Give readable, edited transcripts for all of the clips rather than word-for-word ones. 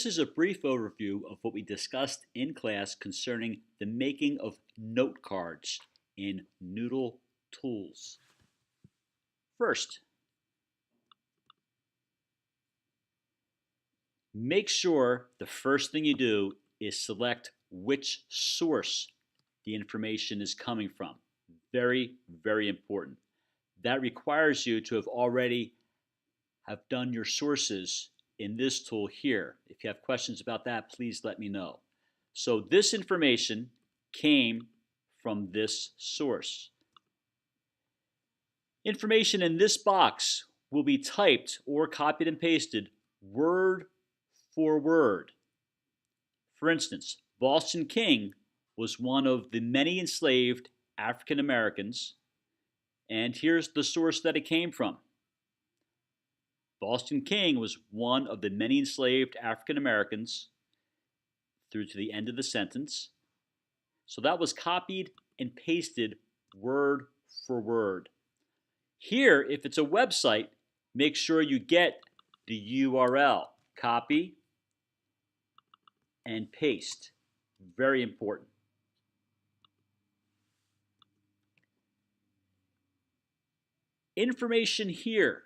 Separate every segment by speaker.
Speaker 1: is a brief overview of what we discussed in class concerning the making of note cards in Noodle Tools. First, make sure the first thing you do is select which source the information is coming from. Very, very important. That requires you to have already done your sources in this tool here. If you have questions about that, please let me know. So this information came from this source. Information in this box will be typed or copied and pasted word for word. For instance, Boston King was one of the many enslaved African Americans, and here's the source that it came from. Boston King was one of the many enslaved African Americans through to the end of the sentence. So that was copied and pasted word for word. Here, if it's a website, make sure you get the URL. Copy and paste. Very important. Information here.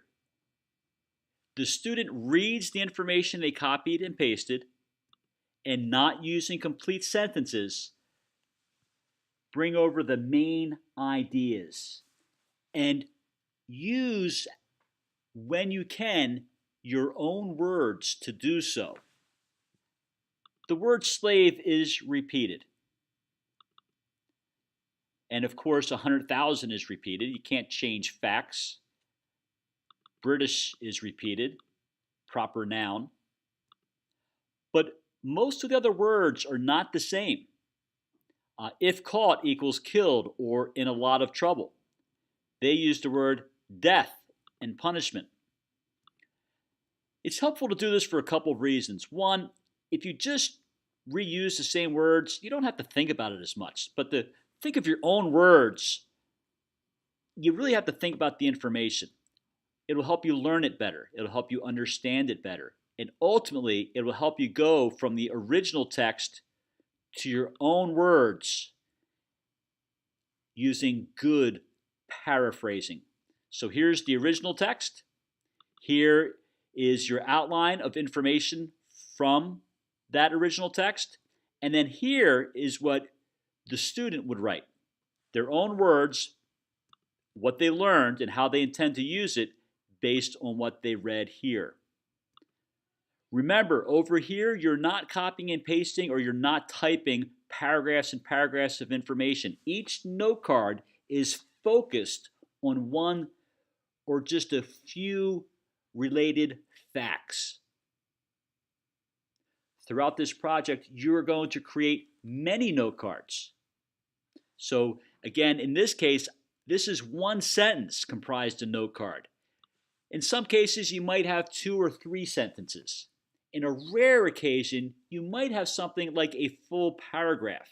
Speaker 1: The student reads the information they copied and pasted, and not using complete sentences, bring over the main ideas. And use, when you can, your own words to do so. The word slave is repeated. And of course, 100,000 is repeated. You can't change facts. British is repeated, proper noun. But most of the other words are not the same. If caught equals killed or in a lot of trouble. They use the word death and punishment. It's helpful to do this for a couple of reasons. One, if you just reuse the same words, you don't have to think about it as much. But to think of your own words, you really have to think about the information. It will help you learn it better. It will help you understand it better. And ultimately, it will help you go from the original text to your own words using good paraphrasing. So here's the original text. Here is your outline of information from that original text. And then here is what the student would write. Their own words, what they learned, and how they intend to use it based on what they read here. Remember, over here, you're not copying and pasting, or you're not typing paragraphs and paragraphs of information. Each note card is focused on one or just a few related facts. Throughout this project, you are going to create many note cards. So again, in this case, this is one sentence comprised of note card. In some cases, you might have 2 or 3 sentences. In a rare occasion, you might have something like a full paragraph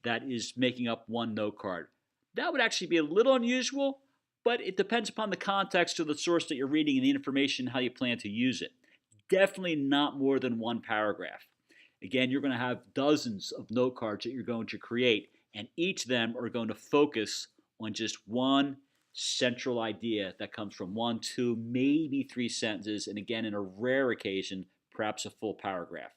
Speaker 1: that is making up one note card. That would actually be a little unusual, but it depends upon the context of the source that you're reading and the information, how you plan to use it. Definitely not more than one paragraph. Again, you're going to have dozens of note cards that you're going to create, and each of them are going to focus on just one central idea that comes from 1, 2, maybe 3 sentences, and again, in a rare occasion, perhaps a full paragraph.